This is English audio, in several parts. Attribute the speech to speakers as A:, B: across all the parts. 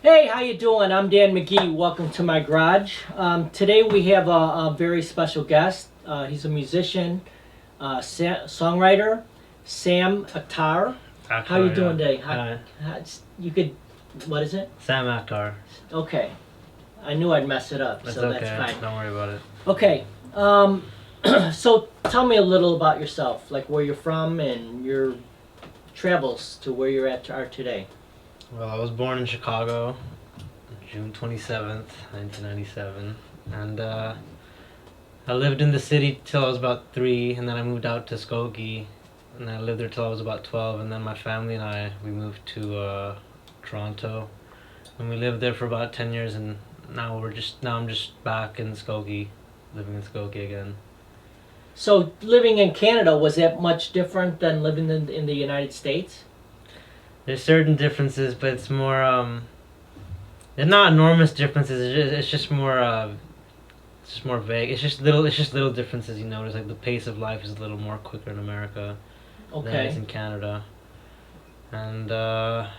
A: Hey, how you doing? I'm Dan McGee. Welcome to my garage. Today we have a very special guest. He's a musician, songwriter, Sam Akhtar. How you doing today? You could, what is it?
B: Sam Akhtar.
A: Okay. I knew I'd mess it up,
B: That's
A: so
B: okay.
A: that's fine.
B: Don't worry about it.
A: Okay. So tell me a little about yourself, like where you're from and your travels to where you're at are today.
B: Well, I was born in Chicago, June 27th, 1997, and I lived in the city till I was about 3, and then I moved out to Skokie, and I lived there till I was about 12, and then my family and we moved to Toronto, and we lived there for about 10 years, and now I'm just back in Skokie, living in Skokie again.
A: So living in Canada, was that much different than living in the United States?
B: There's certain differences, but it's more they're not enormous differences. It's just more vague. It's just little differences you notice. Like the pace of life is a little more quicker in America than it is in Canada, and I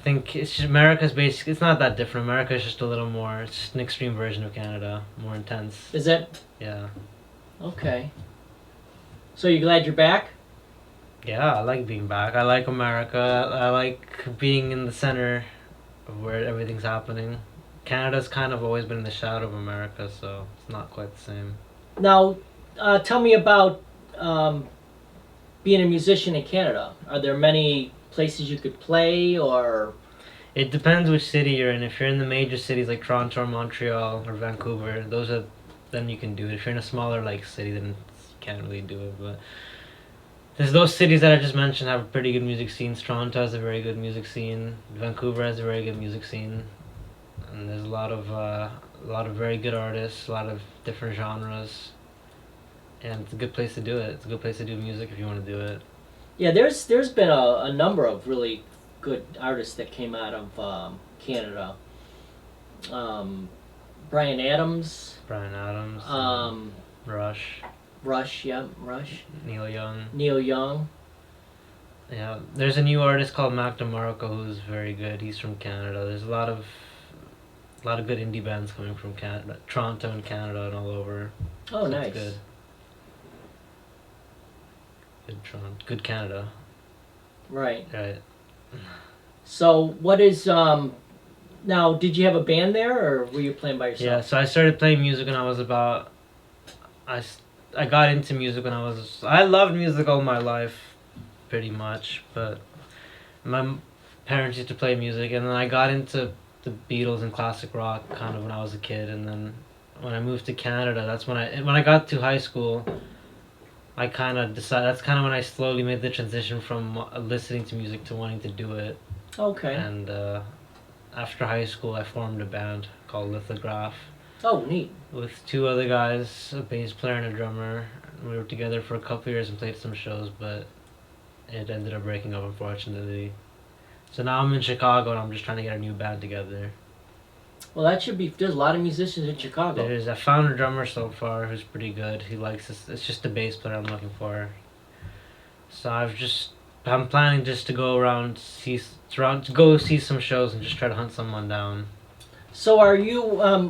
B: think it's just America's basically. It's not that different. America is just a little more. It's just an extreme version of Canada, more intense.
A: Is it?
B: Yeah.
A: Okay. So you glad you're back?
B: Yeah, I like being back. I like America. I like being in the center of where everything's happening. Canada's kind of always been in the shadow of America, so it's not quite the same.
A: Now, tell me about being a musician in Canada. Are there many places you could play, or?
B: It depends which city you're in. If you're in the major cities like Toronto or Montreal or Vancouver, then you can do it. If you're in a smaller city, then you can't really do it, but those cities that I just mentioned have pretty good music scenes. Toronto has a very good music scene. Vancouver has a very good music scene, and there's a lot of very good artists, a lot of different genres, and it's a good place to do it. It's a good place to do music if you want to do it.
A: Yeah, there's been a number of really good artists that came out of Canada. Bryan Adams.
B: Rush.
A: Rush.
B: Neil
A: Young.
B: Yeah, there's a new artist called Mac DeMarco who's very good. He's from Canada. There's a lot of good indie bands coming from Canada, Toronto and Canada and all over.
A: Oh,
B: so
A: nice.
B: It's good. Good Toronto. Good Canada.
A: Right.
B: Right.
A: So what is now? Did you have a band there, or were you playing by yourself?
B: Yeah, so I started playing music when I was about. I got into music when I loved music all my life, pretty much, but my parents used to play music, and then I got into the Beatles and classic rock kind of when I was a kid, and then when I moved to Canada, that's when I got to high school, I kind of decided, that's kind of when I slowly made the transition from listening to music to wanting to do it.
A: Okay.
B: And after high school, I formed a band called Lithograph.
A: Oh, neat.
B: With 2 other guys, a bass player and a drummer. We were together for a couple years and played some shows, but it ended up breaking up, unfortunately. So now I'm in Chicago and I'm just trying to get a new band together.
A: Well, that should be. There's a lot of musicians in Chicago.
B: I found a drummer so far who's pretty good. He likes this. It's just a bass player I'm looking for. So I'm planning just to go around, to go see some shows and just try to hunt someone down.
A: So are you,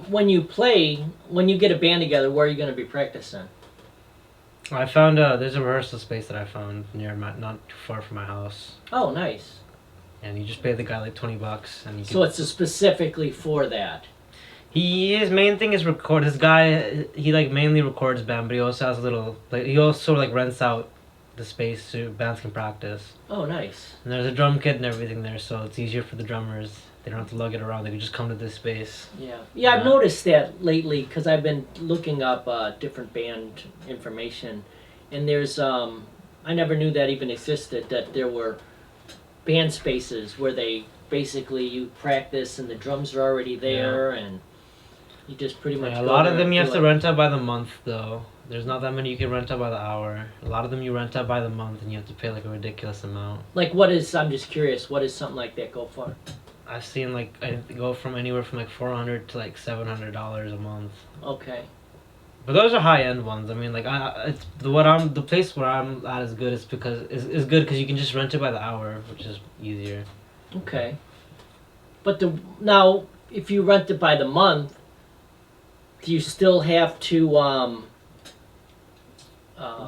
A: when you get a band together, where are you going to be practicing?
B: I found there's a rehearsal space that I found not too far from my house.
A: Oh, nice.
B: And you just pay the guy like $20, and
A: So it's specifically for that.
B: His main thing is record. This guy, he mainly records band, but he also has he also rents out the space so bands can practice.
A: Oh, nice.
B: And there's a drum kit and everything there, so it's easier for the drummers. They don't have to lug it around. They can just come to this space.
A: Yeah. I've noticed that lately because I've been looking up different band information, and there's I never knew that even existed. That there were band spaces where you practice and the drums are already there, and you just pretty much.
B: A lot of them you have to rent out by the month, though. There's not that many you can rent out by the hour. A lot of them you rent out by the month, and you have to pay a ridiculous amount. I'm just curious. What does something like that go for? I've seen I go from anywhere from $400 to $700 a month.
A: Okay.
B: But those are high end ones. I mean, the place where I'm at is good. Is good because you can just rent it by the hour, which is easier.
A: Okay. But now, if you rent it by the month, do you still have to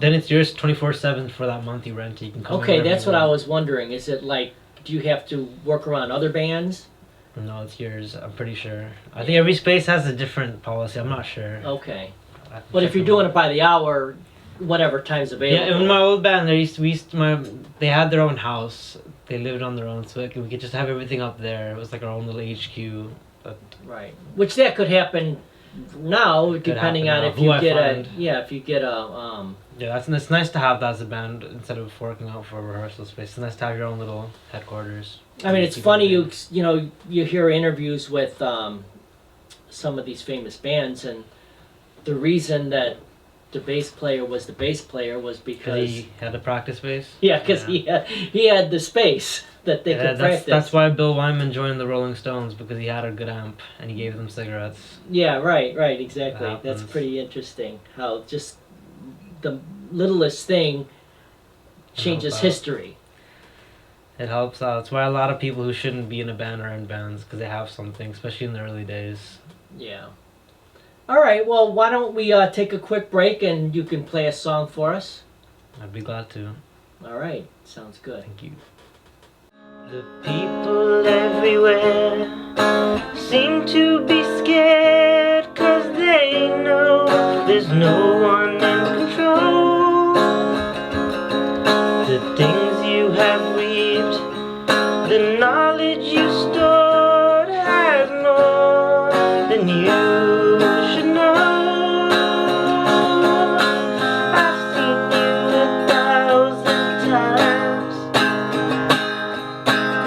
B: Then it's yours 24/7 for that month you rent it. You can come in
A: okay,
B: whenever
A: that's
B: you
A: what I
B: want.
A: was wondering. Is it like, do you have to work around other bands?
B: No, it's yours. I'm pretty sure. I think every space has a different policy. I'm not sure.
A: Okay.
B: I have to
A: But
B: check
A: if you're
B: them
A: doing
B: out.
A: it by the hour, whatever time's available.
B: Yeah, in my old band, they had their own house. They lived on their own, so we could just have everything up there. It was like our own little HQ. But
A: Right. Which that could happen now, depending
B: happen
A: on
B: now.
A: if
B: Who
A: you
B: I
A: get
B: find.
A: if you get a
B: yeah, it's nice to have that as a band instead of working out for a rehearsal space. It's nice to have your own little headquarters.
A: I mean, it's
B: People
A: funny
B: in.
A: you hear interviews with some of these famous bands, and the reason that the bass player was the bass player was because
B: He had a practice space.
A: he had the space that they could practice.
B: That's why Bill Wyman joined the Rolling Stones, because he had a good amp and he gave them cigarettes.
A: Yeah, right, exactly.
B: That
A: That's
B: happens.
A: pretty interesting. How just the littlest thing changes
B: out.
A: history.
B: It helps out. That's why a lot of people who shouldn't be in a band are in bands, because they have something, especially in the early days.
A: Yeah. All right. Well, why don't we take a quick break and you can play a song for us?
B: I'd be glad to.
A: All right. Sounds good.
B: Thank you. The people everywhere seem to be scared, 'cause they know there's no one in control. The things you have reaped, the knowledge you stored has more than you should know. I've seen you 1,000 times.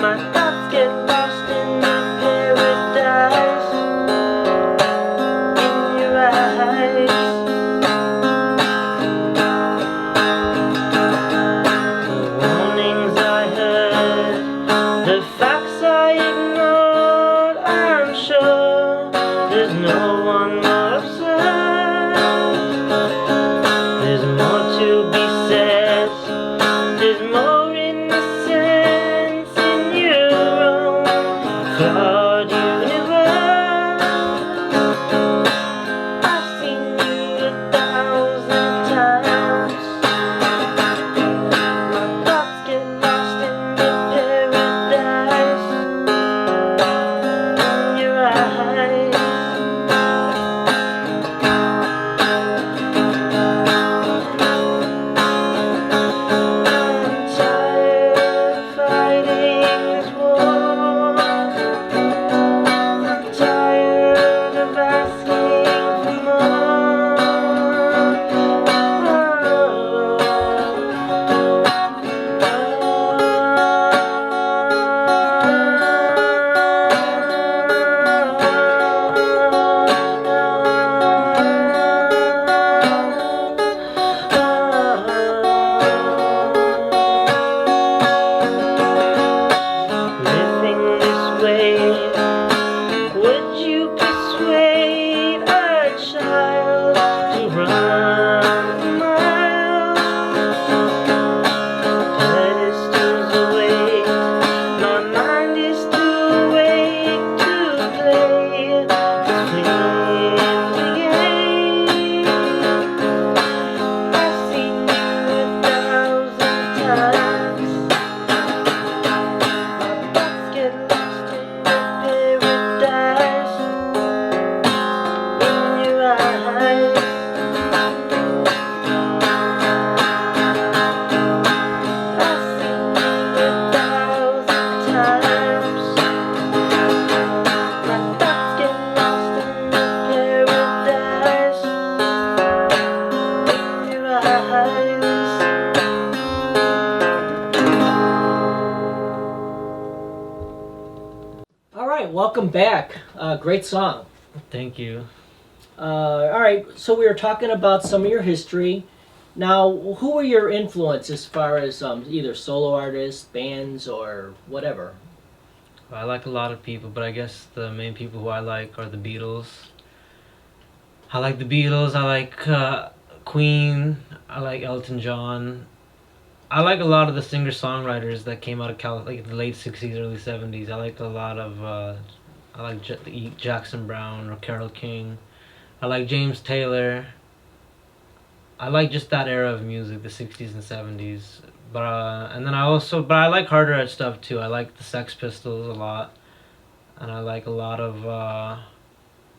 B: My thoughts get lost in the paradise in your eyes. The warnings I heard, the facts I ignored, I'm sure there's no one more absurd. There's more to be said, there's more innocence in your own flawed universe. I've seen you 1,000 times. My thoughts get lost in the paradise in your eyes. I'm tired of fighting this war. I'm tired of asking for living this way. Would you persuade a child to run a mile? Pedestals await, my mind is too awake to play this flimsy game. I've seen you 1,000 times. My thoughts get lost in the paradise in your eyes. I've seen you 1,000 times. My thoughts get lost in the paradise in your eyes.
A: All right. Welcome back. Great song.
B: Thank you.
A: All right. So we were talking about some of your history. Now, who were your influence as far as either solo artists, bands, or whatever?
B: I like a lot of people, but I guess the main people who I like are the Beatles. I like the Beatles. I like Queen. I like Elton John. I like a lot of the singer-songwriters that came out of like the late '60s, early '70s. I like a lot of I like Jackson Brown or Carole King. I like James Taylor. I like just that era of music, the '60s and '70s. But and then but I like harder edge stuff too. I like the Sex Pistols a lot, and I like a lot of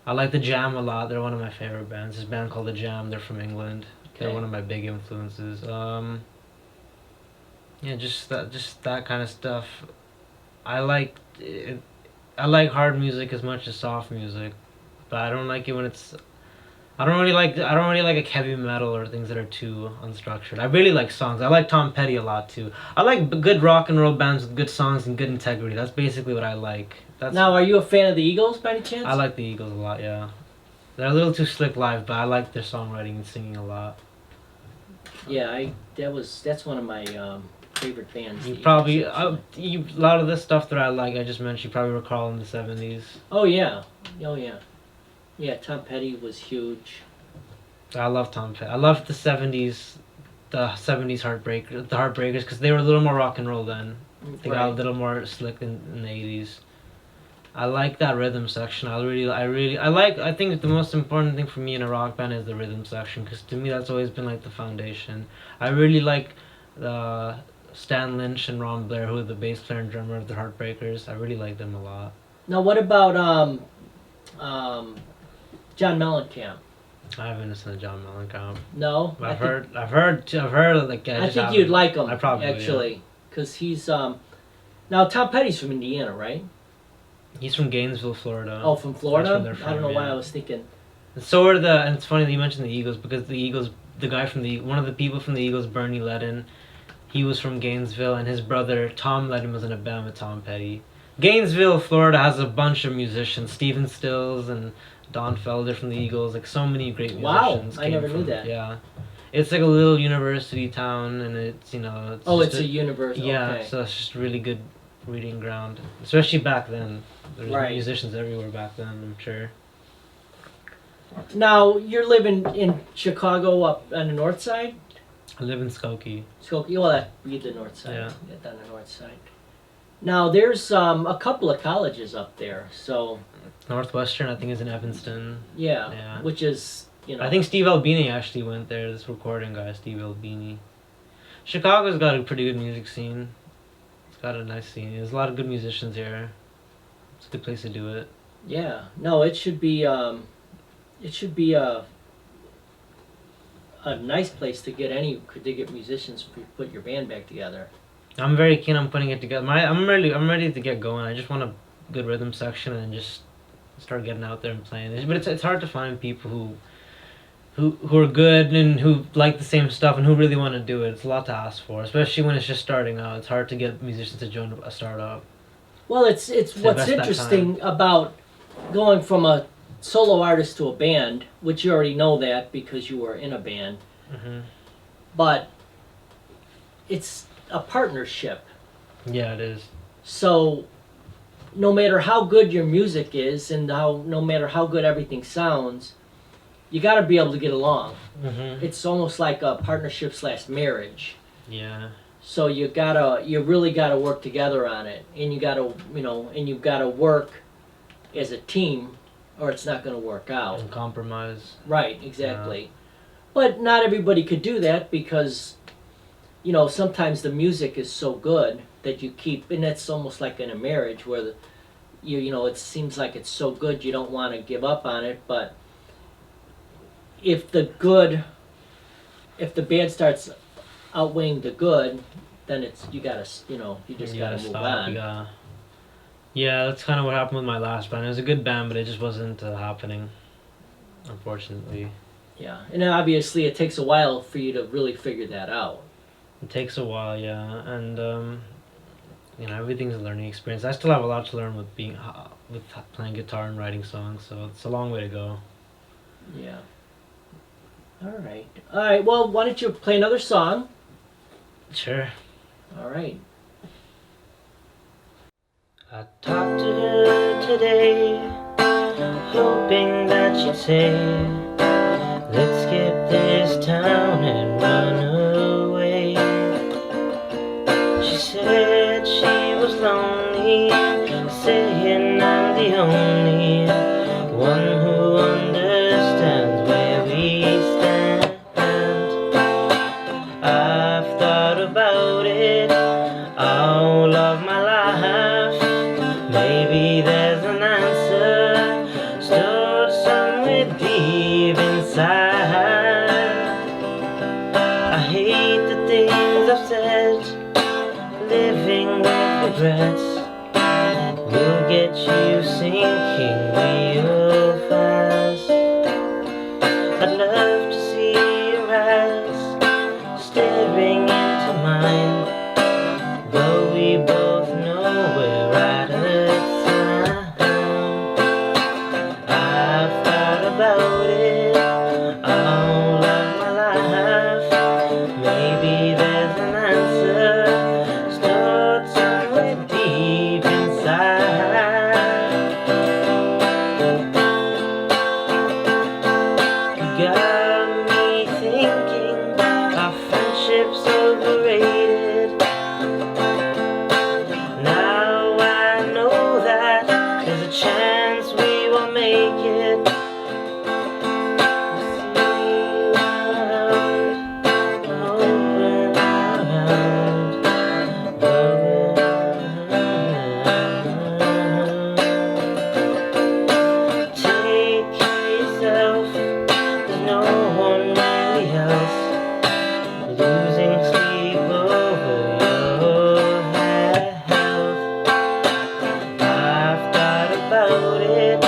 B: I like the Jam a lot. They're one of my favorite bands. This band called the Jam. They're from England. They're
A: Okay.
B: one of my big influences. Yeah, just that kind of stuff. I like it, I like hard music as much as soft music, but I don't like it when it's. I don't really like heavy metal or things that are too unstructured. I really like songs. I like Tom Petty a lot too. I like good rock and roll bands with good songs and good integrity. That's basically what I like.
A: Now, are you a fan of the Eagles by any chance?
B: I like the Eagles a lot. Yeah, they're a little too slick live, but I like their songwriting and singing a lot.
A: Yeah, that's one of my favorite bands.
B: You
A: the
B: probably
A: Eagles, actually.
B: a lot of this stuff that I like. I just mentioned. You probably recall in the '70s.
A: Oh yeah, oh yeah, yeah. Tom Petty was huge.
B: I love Tom Petty. I love the '70s Heartbreakers, because they were a little more rock and roll then. They got a
A: Right.
B: little more slick in the '80s. I like that rhythm section. I think the most important thing for me in a rock band is the rhythm section, because to me that's always been like the foundation. I really like Stan Lynch and Ron Blair, who are the bass player and drummer of the Heartbreakers. I really like them a lot.
A: Now, what about um, John Mellencamp?
B: I haven't listened to John Mellencamp.
A: No,
B: I've heard like
A: I think you'd like him.
B: I probably would,
A: actually, because he's now Tom Petty's from Indiana, right?
B: He's from Gainesville, Florida.
A: Oh, from Florida.
B: That's where they're
A: I don't
B: from,
A: know why
B: yeah.
A: I was thinking.
B: So are and it's funny that you mentioned the Eagles, because the guy one of the people from the Eagles, Bernie Ledden, he was from Gainesville, and his brother Tom Ledden was in a band with Tom Petty. Gainesville, Florida has a bunch of musicians, Stephen Stills and Don Felder from the Eagles, like so many great
A: Wow,
B: musicians.
A: I never knew that.
B: Yeah, it's like a little university town, and it's it's.
A: Oh,
B: just
A: it's a university.
B: Yeah,
A: Okay.
B: so it's just really good reading ground, especially back then. There's
A: Right.
B: musicians everywhere back then, I'm sure.
A: Now you're living in Chicago, up on the north side.
B: I live in Skokie.
A: Skokie. Well, that'd be the north side.
B: Yeah.
A: Down the north side. Now there's a couple of colleges up there, so
B: Northwestern, I think, is in Evanston.
A: yeah,
B: Yeah.
A: which is
B: I think Steve Albini actually went there. This recording guy, Steve Albini. Chicago's got a pretty good music scene. It's got a nice scene. There's a lot of good musicians here. It's a good place to do it.
A: yeah. No, it should be a nice place to get musicians to put your band back together.
B: I'm very keen on putting it together. I'm ready to get going. I just want a good rhythm section and just start getting out there and playing. But it's hard to find people who are good and who like the same stuff and who really want to do it. It's a lot to ask for, especially when it's just starting out. It's hard to get musicians to join a startup.
A: Well, it's what's
B: invest that
A: interesting about going from a solo artist to a band, which you already know that because you were in a band,
B: Hmm.
A: but it's a partnership.
B: Yeah, it is.
A: So no matter how good your music is and no matter how good everything sounds, you got to be able to get along.
B: Hmm.
A: It's almost like a partnership / marriage.
B: Yeah.
A: So you really gotta work together on it, and you've gotta work as a team, or it's not gonna work out.
B: And compromise.
A: Right, exactly. But not everybody could do that because, sometimes the music is so good that you keep, and that's almost like in a marriage where it seems like it's so good you don't want to give up on it, but if the bad starts outweighing the good, then you just gotta move on.
B: Yeah, that's kind of what happened with my last band. It was a good band, but it just wasn't happening, unfortunately.
A: Yeah, and obviously it takes a while for you to really figure that out.
B: It takes a while, yeah, and everything's a learning experience. I still have a lot to learn with playing guitar and writing songs, so it's a long way to go.
A: Yeah. All right. Well, why don't you play another song?
B: Sure.
A: All right.
B: I talked to her today, hoping that she'd say, let's skip this town and run away. regrets will get you sinking real fast. I'd love to see your eyes staring into mine, though we both know we're out of time. I've thought about it all of my life. Maybe there's an answer stored somewhere deep inside. You got me thinking our friendship's overrated. Now I know that there's a chance we won't make it. Take care of yourself, there's no one really else. Losing sleep over your health. I've thought about it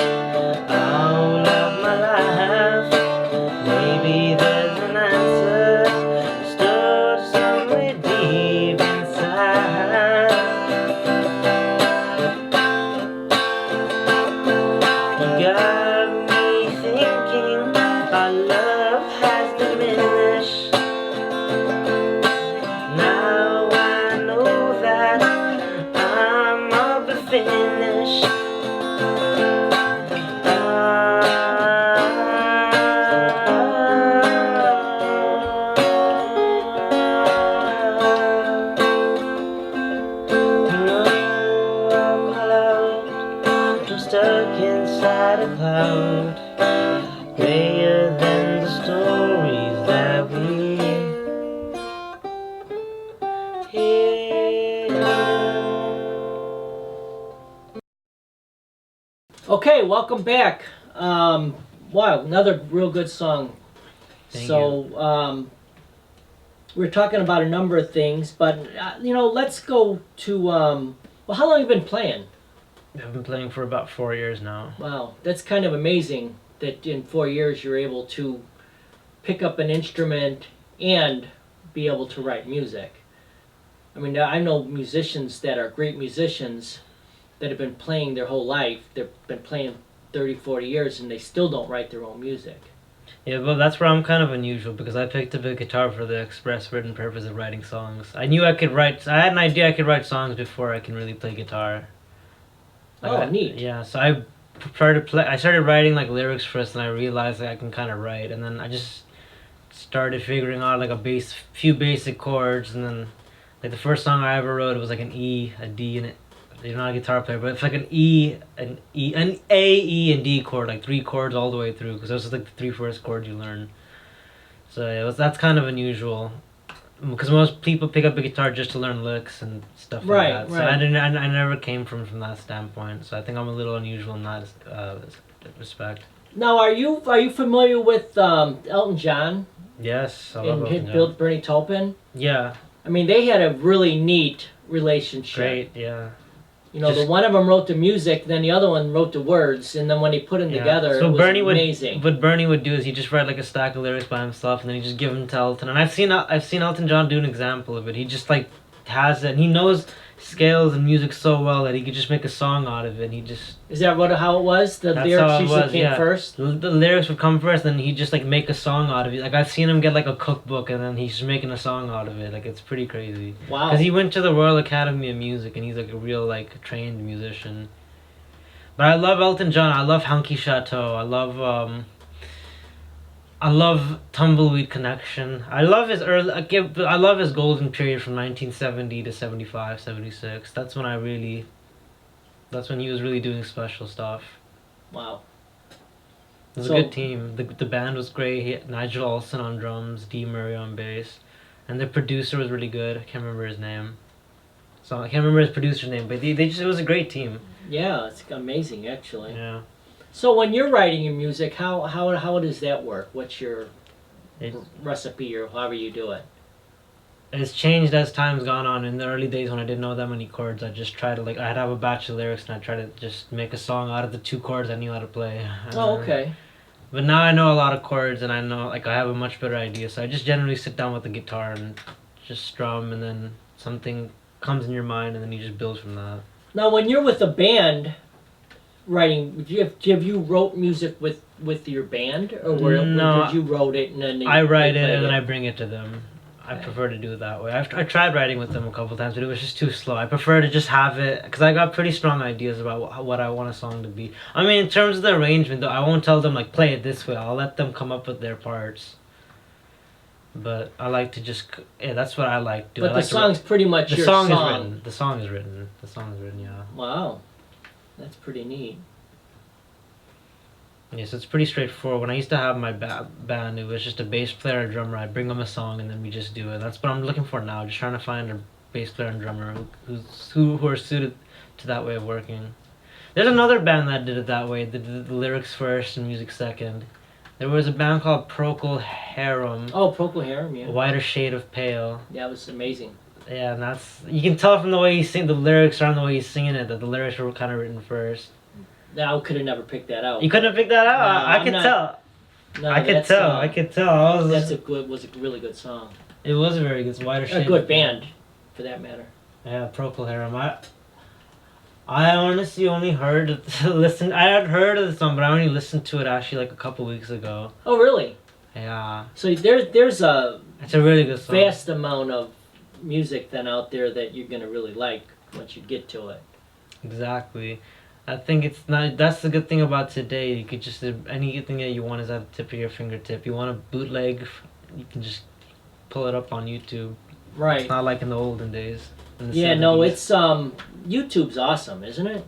B: all of my life. Maybe there's an answer stored somewhere deep inside. You got me thinking our love has diminished. Now I know that I'm all but finished. I'm stuck inside a cloud, grayer than the stories that we hear.
A: Okay, welcome back. Wow, another real good song.
B: Thank
A: We're talking about a number of things, but let's go to well, how long have you been playing?
B: I've been playing for about 4 years now.
A: Wow, that's kind of amazing that in 4 years you're able to pick up an instrument and be able to write music. I mean, I know musicians that are great musicians that have been playing their whole life. They've been playing 30, 40 years and they still don't write their own music.
B: Yeah, well, that's where I'm kind of unusual because I picked up a guitar for the express written purpose of writing songs. I knew I could write. I had an idea I could write songs before I can really play guitar.
A: Neat.
B: Yeah, so I prefer to play. I started writing like lyrics first, and I realized that I can kind of write, and then I just started figuring out like few basic chords, and then like the first song I ever wrote was like an E, a D, and you're not a guitar player, but it's like an E, an A, E, and D chord, like 3 chords all the way through, because those are like the 3 first chords you learn. So yeah, that's kind of unusual, because most people pick up a guitar just to learn licks and stuff like that. So I never came from that standpoint. So I think I'm a little unusual in that respect.
A: Now, are you familiar with Elton John?
B: Yes, I love
A: and
B: Elton John.
A: built Bernie Taupin?
B: Yeah.
A: I mean, they had a really neat relationship.
B: Great, yeah.
A: The one of them wrote the music, then the other one wrote the words, and then when he put them together,
B: so
A: it was
B: Bernie
A: amazing.
B: What Bernie would do is he just write like a stack of lyrics by himself, and then he just give them to Elton. And I've seen Elton John do an example of it. He just like has it, and he knows scales and music so well that he could just make a song out of it. And he just
A: Is that how it was? The
B: That's
A: lyrics
B: how it
A: usually
B: was,
A: came
B: yeah.
A: first?
B: the lyrics would come first, then he'd just like make a song out of it. Like I've seen him get like a cookbook, and then he's just making a song out of it. Like it's pretty crazy.
A: Wow.
B: Because he went to the Royal Academy of Music, and he's like a real like trained musician. But I love Elton John. I love Hanky Chateau. I love Tumbleweed Connection. I love his I love his golden period from 1970 to 75, 76. That's when he was really doing special stuff.
A: Wow.
B: It was a good team. The band was great. He had Nigel Olsson on drums, Dee Murray on bass, and the producer was really good. I can't remember his name. So I can't remember his producer's name, but it was a great team.
A: Yeah, it's amazing actually.
B: Yeah.
A: So when you're writing your music, how does that work? What's your recipe or however you do it?
B: it's changed as time's gone on. In the early days when I didn't know that many chords, I just tried to like I'd have a batch of lyrics and I try to just make a song out of the 2 chords I knew how to play.
A: Oh, okay.
B: But now I know a lot of chords and I know like I have a much better idea. So I just generally sit down with the guitar and just strum, and then something comes in your mind, and then you just build from that.
A: Now, when you're with a band writing, have you wrote music with your band, or
B: No,
A: did you wrote it and then
B: I write
A: they
B: it
A: played
B: and then I bring it to them. I
A: Okay.
B: prefer to do it that way. I tried writing with them a couple times, but it was just too slow. I prefer to just have it because I got pretty strong ideas about what I want a song to be. I mean, in terms of the arrangement, though, I won't tell them like play it this way. I'll let them come up with their parts. But I like to just that's what I like.
A: But
B: I like
A: the song's pretty much
B: the
A: your
B: song
A: song.
B: is written. The song is written. The song is written. Yeah.
A: Wow, that's pretty neat.
B: Yeah, so it's pretty straightforward. When I used to have my band, it was just a bass player and a drummer. I'd bring them a song and then we just do it. That's what I'm looking for now. Just trying to find a bass player and drummer who are suited to that way of working. There's another band that did it that way. They did the lyrics first and music second. There was a band called Procol Harum.
A: Oh, Procol Harum, yeah.
B: A Whiter Shade of Pale.
A: Yeah, it was amazing.
B: Yeah, and that's you can tell from the way he's sing the lyrics or on the way he's singing it that the lyrics were kind of written first.
A: I could have never picked that out.
B: You couldn't have picked that out.
A: No,
B: I
A: I'm
B: could
A: not-
B: tell.
A: No,
B: I could
A: that's,
B: tell. I could tell.
A: Was a really good song.
B: It was a very good Whiter Shade.
A: A good band, for that matter.
B: Yeah, Procol Harum. I honestly only heard listen. I had heard of the song, but I only listened to it actually like a couple weeks ago.
A: Oh, really?
B: Yeah,
A: So there's a
B: it's a really good song.
A: vast amount of music then out there that you're gonna really like once you get to it.
B: Exactly. I think it's not. That's the good thing about today. You could just anything that you want is at the tip of your fingertip. You want a bootleg, you can just pull it up on YouTube.
A: Right.
B: It's not like in the olden days. In the
A: Yeah, no,
B: 70s.
A: it's YouTube's awesome, isn't it?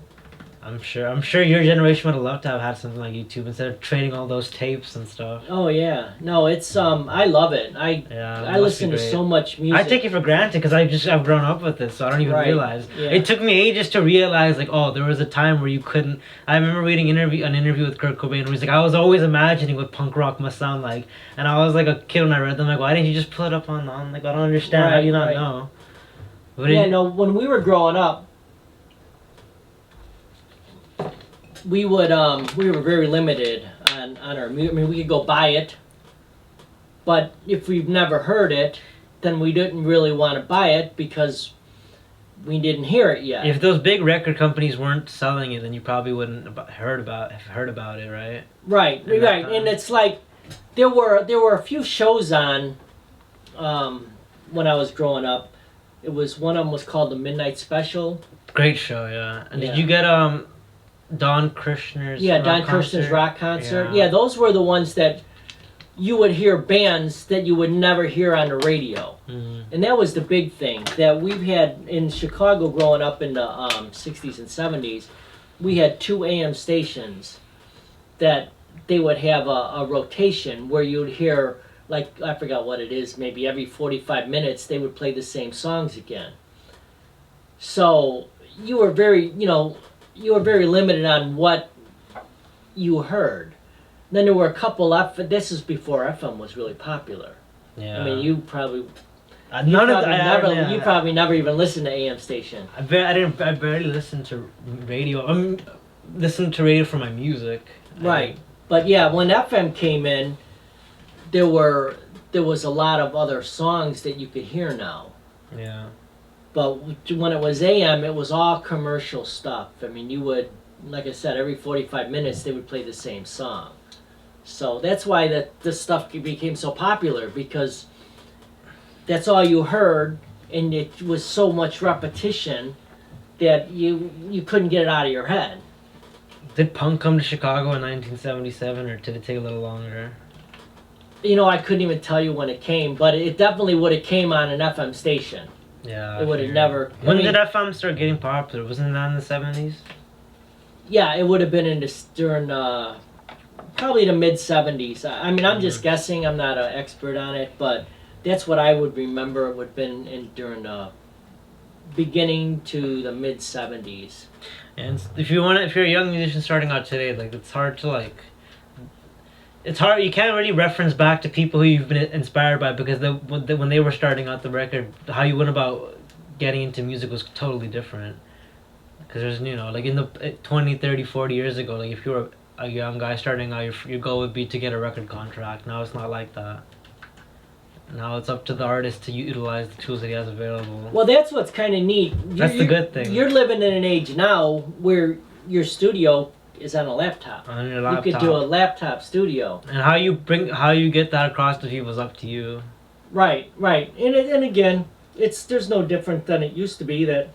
B: I'm sure your generation would have loved to have had something like YouTube instead of trading all those tapes and stuff.
A: Oh yeah, no, it's I love it.
B: Yeah,
A: I
B: it must
A: listen
B: be
A: to
B: great.
A: so much music.
B: I take it for granted because I've grown up with it, so I don't even
A: Right,
B: realize.
A: yeah.
B: It took me ages to realize, like, oh, there was a time where you couldn't. I remember reading an interview with Kurt Cobain where he's like, I was always imagining what punk rock must sound like, and I was like a kid when I read them, like, why didn't you just put it up on like, I don't understand. How do you not
A: Right.
B: know? But
A: Yeah, no, when we were growing up, we were very limited on our music. I mean, we could go buy it, but if we've never heard it, then we didn't really want to buy it because we didn't hear it yet.
B: if those big record companies weren't selling it, then you probably wouldn't have heard about it, right?
A: Right,
B: at that
A: right,
B: time.
A: and it's like there were a few shows on when I was growing up. It was one of them was called the Midnight Special.
B: Great show, yeah. And
A: Yeah.
B: did you get Don Kirshner's
A: Yeah,
B: rock
A: Don
B: concert?
A: Kirshner's rock concert. Yeah, those were the ones that you would hear bands that you would never hear on the radio.
B: Mhm.
A: And that was the big thing that we've had in Chicago growing up in the 60s and 70s. We had 2 AM stations that they would have a rotation where you'd hear, like, I forgot what it is, maybe every 45 minutes they would play the same songs again. So you were very limited on what you heard. Then there were a couple this is before FM was really popular.
B: Yeah.
A: I mean, you probably
B: you
A: probably never even listened to AM station.
B: I barely listen to radio. Listen to radio for my music.
A: Right. But yeah, when FM came in, there was a lot of other songs that you could hear now.
B: Yeah.
A: But when it was AM, it was all commercial stuff. I mean, you would, like I said, every 45 minutes they would play the same song. So that's why this stuff became so popular, because that's all you heard, and it was so much repetition that you couldn't get it out of your head.
B: Did punk come to Chicago in 1977, or did it take a little longer?
A: I couldn't even tell you when it came, but it definitely would have came on an FM station.
B: Yeah.
A: It would have never.
B: When did FM start getting popular? Wasn't that in the 70s?
A: Yeah, it would have been during probably the mid 70s. I mean, I'm just guessing. I'm not an expert on it, but that's what I would remember. It would have been during the beginning to the mid 70s.
B: And if you're a young musician starting out today, like it's hard to like. it's hard. You can't really reference back to people who you've been inspired by because when they were starting out the record, how you went about getting into music was totally different. Because there's, like in the 20, 30, 40 years ago, like if you were a young guy starting out, your goal would be to get a record contract. Now it's not like that. Now it's up to the artist to utilize the tools that he has available.
A: Well, that's what's kind of neat.
B: That's the good thing.
A: You're living in an age now where your studio is on a laptop.
B: On your laptop.
A: You could do a laptop studio.
B: And how you get that across to people is up to you.
A: Right. And again, there's no different than it used to be. That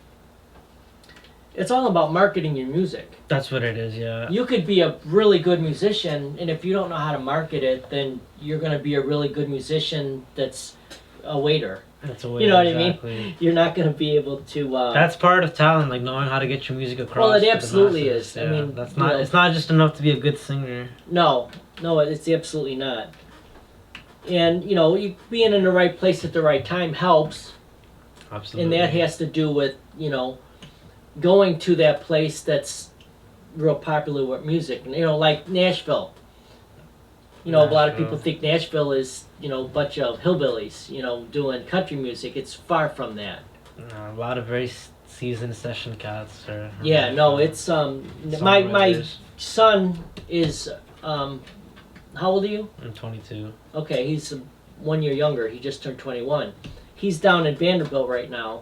A: it's all about marketing your music.
B: That's what it is, yeah.
A: You could be a really good musician, and if you don't know how to market it, then you're going to be a really good musician that's a waiter.
B: That's a waiter,
A: you know what
B: exactly.
A: I mean? You're not going to be able to...
B: that's part of talent, like knowing how to get your music across.
A: Well, it absolutely is.
B: Yeah,
A: I mean,
B: that's not. It's not just enough to be a good singer.
A: No, it's absolutely not. And, you being in the right place at the right time helps.
B: Absolutely.
A: And that has to do with, going to that place that's real popular with music, like Nashville. A lot of people think Nashville is, a bunch of hillbillies, doing country music. It's far from that.
B: A lot of very seasoned session cats.
A: It's my son is how old are you?
B: I'm 22.
A: Okay, he's 1 year younger. He just turned 21. He's down in Vanderbilt right now.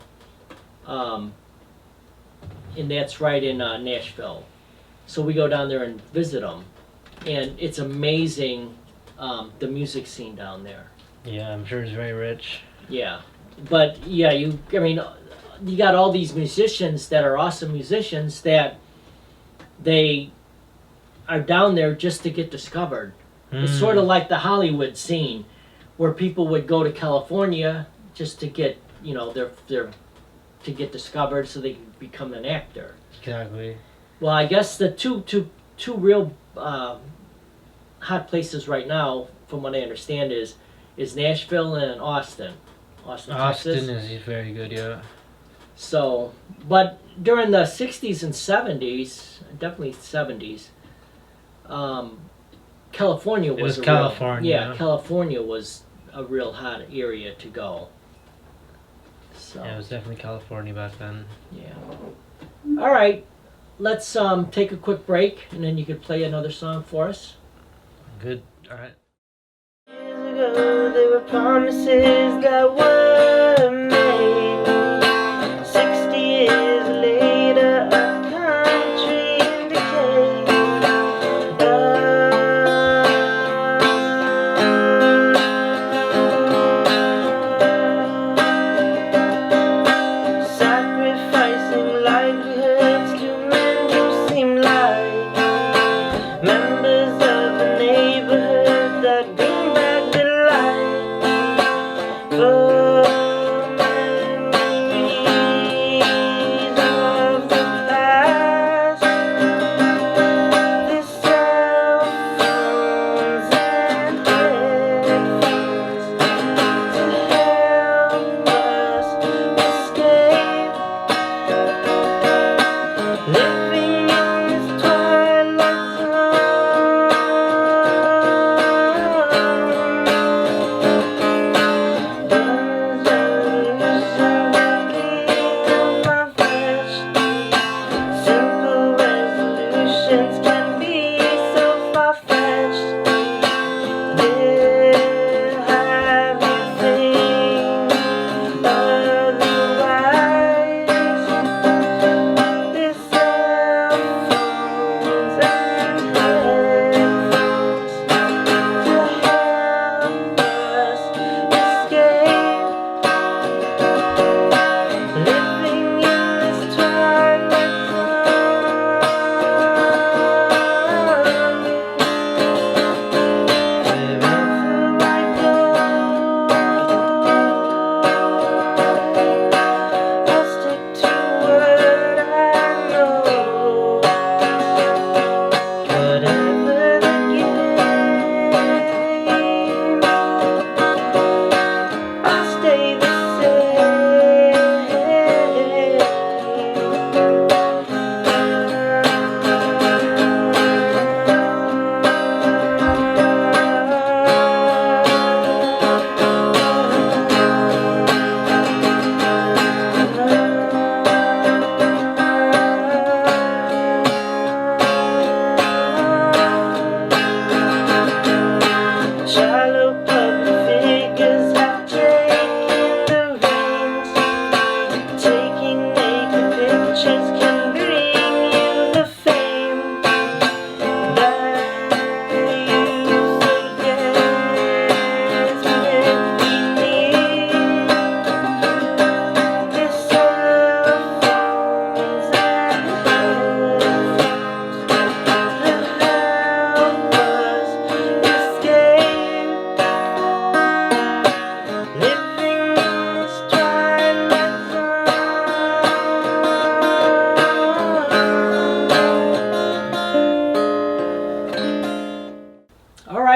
A: And that's right in Nashville. So we go down there and visit them. And it's amazing, the music scene down there.
B: Yeah, I'm sure it's very rich.
A: Yeah. But, yeah, you got all these musicians that are awesome musicians that they are down there just to get discovered. It's sort of like the Hollywood scene, where people would go to California just to get, their to get discovered so they can become an actor.
B: Exactly.
A: Well, I guess the two real hot places right now, from what I understand, is Nashville and Austin. Texas.
B: Austin is very good, yeah.
A: So, but during the 60s and 70s, definitely 70s, California was
B: California.
A: California was a real hot area to go. So.
B: Yeah, it was definitely California back then.
A: Yeah. All right, let's take a quick break, and then you could play another song for us.
B: Good. All right.
C: Years ago, there were promises that were made. 60 years later, a country in decay. Sacrificing livelihoods to men who seem like members of the neighborhood that bring back the light for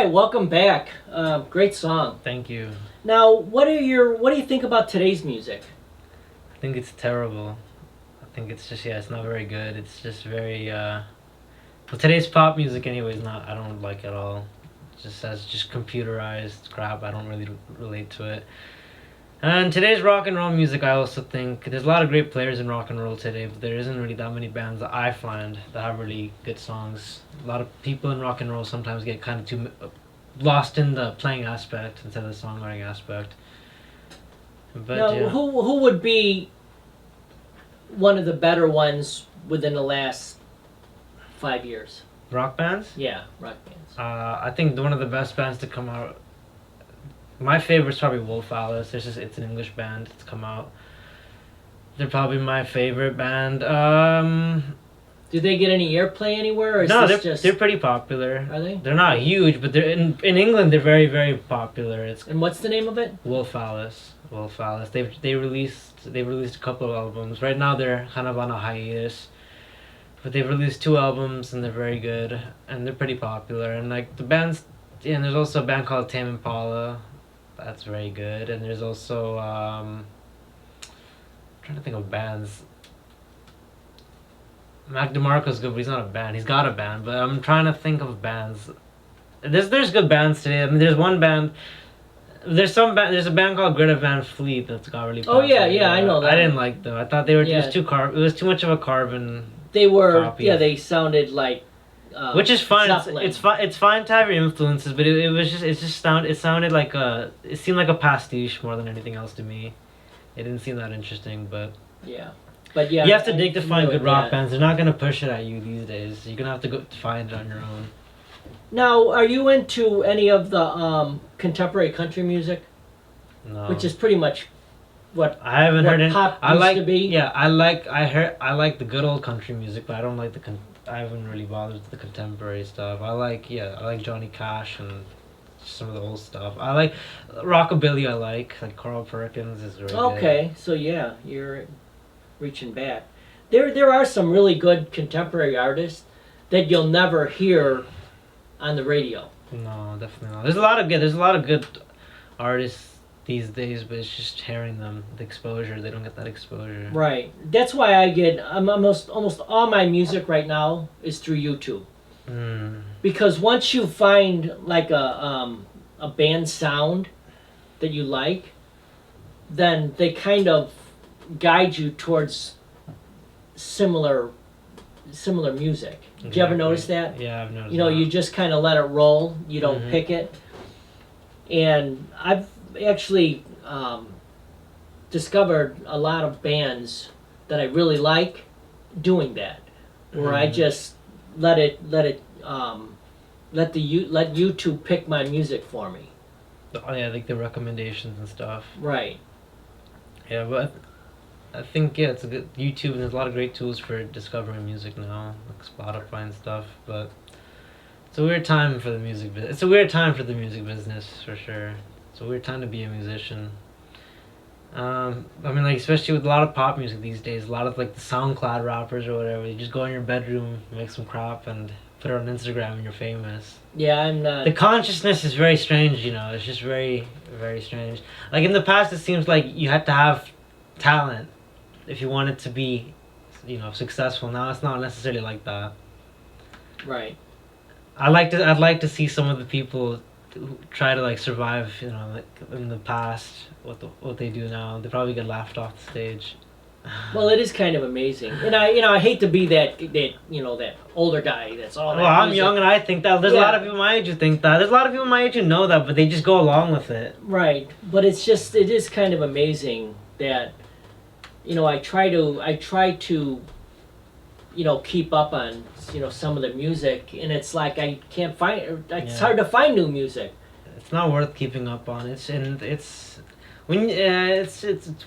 A: right, welcome back. Great song.
B: Thank you.
A: Now, what do you think about today's music?
B: I think it's terrible. I think it's just, it's not very good. It's just very, well, today's pop music anyway is not, I don't like at all. It just has just computerized crap. I don't really relate to it. And today's rock and roll music, I also think there's a lot of great players in rock and roll today, but there isn't really that many bands that I find that have really good songs. A lot of people in rock and roll sometimes get kind of too lost in the playing aspect instead of the songwriting aspect. But
A: Now,
B: yeah.
A: who would be one of the better ones within the last 5 years?
B: Rock bands?
A: Yeah, rock bands.
B: I think one of the best bands to come out. My favorite's probably Wolf Alice. It's an English band. It's come out. They're probably my favorite band.
A: Do they get any airplay anywhere? Or is
B: No,
A: this
B: they're pretty popular.
A: Are they?
B: They're not huge, but they're in England. They're very, very popular. It's
A: And what's the name of it?
B: Wolf Alice. Wolf Alice. They've released a couple of albums. Right now they're kind of on a hiatus, but they've released 2 albums and they're very good and they're pretty popular. And like the bands, yeah, and there's also a band called Tame Impala. That's very good. And there's also I'm trying to think of bands. Mac DeMarco's good, but he's not a band. He's got a band, but I'm trying to think of bands. There's good bands today. I mean, there's one band. There's a band called Greta Van Fleet that's got really
A: Oh,
B: popular.
A: yeah, I know that.
B: I didn't like them. I thought they were
A: Yeah.
B: it was too much of a carbon.
A: They were,
B: Copy.
A: yeah, they sounded like.
B: Which is fine.
A: Zeppelin.
B: It's fine to have your influences, but it sounded like it seemed like a pastiche more than anything else to me. It didn't seem that interesting, but
A: Yeah, but yeah.
B: you have to
A: I'm
B: dig to find
A: familiar
B: good
A: with
B: rock
A: that.
B: bands. They're not gonna push it at you these days. You're gonna have to go find it on your own.
A: Now, are you into any of the contemporary country music,
B: No.
A: which is pretty much what
B: I haven't
A: what
B: heard it.
A: pop
B: I
A: used
B: like
A: to be?
B: Yeah, I like the good old country music, but I don't like I haven't really bothered with the contemporary stuff. I like Johnny Cash and some of the old stuff. I like rockabilly. I like Carl Perkins is really good.
A: Okay, so yeah, you're reaching back. There are some really good contemporary artists that you'll never hear on the radio.
B: No, definitely not. There's a lot of good artists these days, but it's just hearing them, the exposure. They don't get that exposure.
A: Right. That's why I'm almost all my music right now is through YouTube.
B: Mm.
A: Because once you find like a band sound that you like, then they kind of guide you towards similar music. Did you ever
B: Exactly.
A: notice that?
B: Yeah, I've noticed.
A: You know,
B: that.
A: you just kind of let it roll. You don't
B: Mhm.
A: pick it. And I've actually discovered a lot of bands that I really like doing that, where I
B: Mhm.
A: just let YouTube pick my music for me.
B: Oh yeah, like the recommendations and stuff.
A: Right.
B: Yeah, but I think it's a good YouTube, and there's a lot of great tools for discovering music now, like Spotify and stuff. But it's a weird time for the music business. It's a weird time for the music business for sure. It's a weird time to be a musician. I mean, like especially with a lot of pop music these days, a lot of like the SoundCloud rappers or whatever. You just go in your bedroom, make some crap, and put it on Instagram, and you're famous.
A: Yeah, I'm not.
B: The consciousness is very strange, you know. It's just very, very strange. Like in the past, it seems like you had to have talent if you wanted to be, successful. Now it's not necessarily like that.
A: Right.
B: I'd like to see some of the people who try to like survive, like in the past. What they do now, they probably get laughed off the stage.
A: Well, it is kind of amazing, and I hate to be that older guy that's all.
B: Well, I'm young and I think that. There's a lot of
A: Yeah.
B: people my age who think that. There's a lot of people my age who know that, but they just go along with it.
A: Right, but it is kind of amazing that, I try to, keep up on, some of the music, and it's like I can't find. It's hard to find new music.
B: It's not worth keeping up on. It's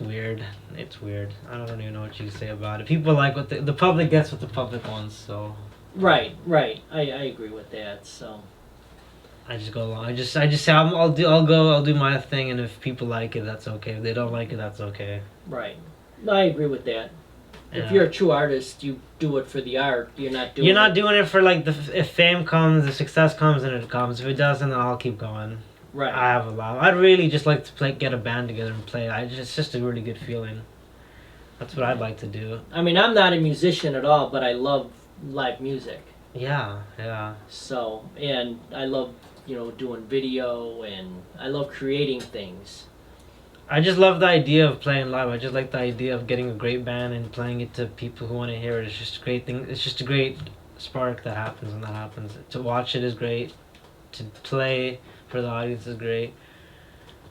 B: weird. It's weird. I don't even know what you say about it. People like what the public gets what the public wants. So
A: Right. I agree with that. So.
B: I just go along. I just say I'll do my thing, and if people like it, that's okay. If they don't like it, that's okay.
A: Right. I agree with that. If
B: Yeah.
A: you're a true artist, you do it for the art. You're not doing.
B: You're not doing it for like if fame comes, if success comes, then it comes. If it doesn't, then I'll keep going.
A: Right.
B: I have a lot. I'd really just like to get a band together and play. It's just a really good feeling. That's what I'd like to do.
A: I mean, I'm not a musician at all, but I love live music.
B: Yeah, yeah.
A: So, and I love, doing video, and I love creating things.
B: I just love the idea of playing live. I just like the idea of getting a great band and playing it to people who want to hear it. It's just a great thing. It's just a great spark that happens when that happens. To watch it is great. To play for the audience is great.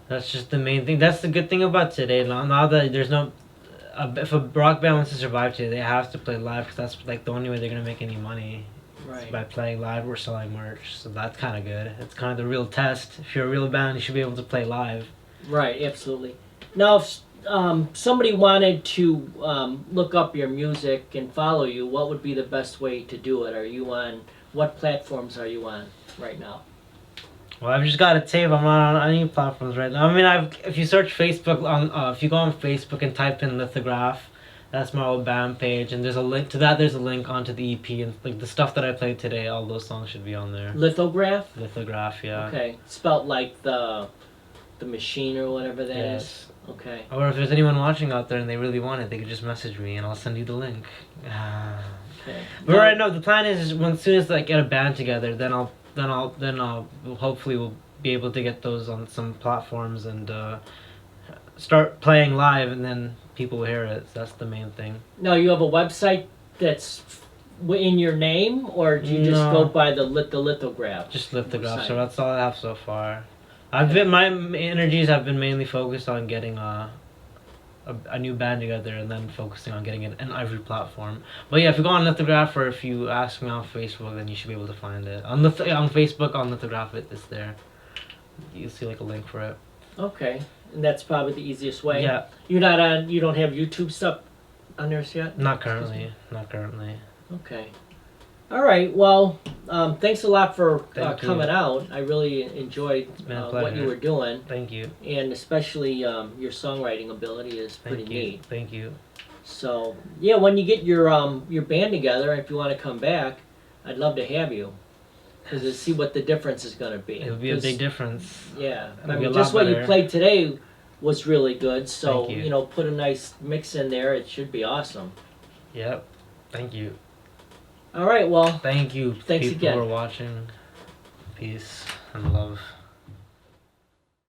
B: That's just the main thing. That's the good thing about today. Now that there's no, if a rock band wants to survive today, they have to play live because that's like the only way they're gonna make any money.
A: Right.
B: By playing live or selling merch. So that's kind of good. It's kind of the real test. If you're a real band, you should be able to play live.
A: Right, absolutely. Now, if somebody wanted to look up your music and follow you, what would be the best way to do it? What platforms are you on right now?
B: Well, I've just got a tape. I'm not on any platforms right now. I mean, if you search Facebook if you go on Facebook and type in Lithograph, that's my old band page, and there's a link to that. There's a link onto the EP and like the stuff that I played today. All those songs should be on there.
A: Lithograph?
B: Lithograph, yeah.
A: Okay, spelt like the machine or whatever that is.
B: Yes.
A: Okay.
B: Or if there's anyone watching out there and they really want it, they could just message me and I'll send you the link.
A: Okay.
B: But right now, the plan is when as soon as I get a band together, then I'll hopefully we'll be able to get those on some platforms and start playing live, and then people will hear it. So that's the main thing.
A: Now, you have a website that's in your name, or do you just
B: No.
A: go by the lithograph?
B: Just Lithograph.
A: Website.
B: So that's all I have so far. My energies have been mainly focused on getting a new band together and then focusing on getting it on every platform. But yeah, if you go on Lithograph or if you ask me on Facebook, then you should be able to find it. On Facebook, on Lithograph, it's there. You'll see like a link for it.
A: Okay, and that's probably the easiest way.
B: Yeah,
A: You don't have YouTube stuff on yours yet?
B: not currently. Not currently.
A: Okay. All right. Well, thanks a lot for
B: Thank you.
A: coming out. I really enjoyed
B: been a
A: what
B: pleasure.
A: you were doing,
B: Thank you.
A: and especially your songwriting ability is pretty
B: Thank you.
A: neat.
B: Thank you.
A: So yeah, when you get your band together, if you want to come back, I'd love to have you, because to see what the difference is going to be.
B: It'll be a
A: 'Cause,
B: big difference.
A: Yeah,
B: It'll
A: I
B: be a
A: mean,
B: lot
A: just what you
B: better.
A: played today was really good. So
B: Thank you.
A: put a nice mix in there. It should be awesome.
B: Yep. Thank you.
A: All right. Well,
B: Thank you.
A: Thanks
B: people
A: again.
B: who are watching. Peace and love.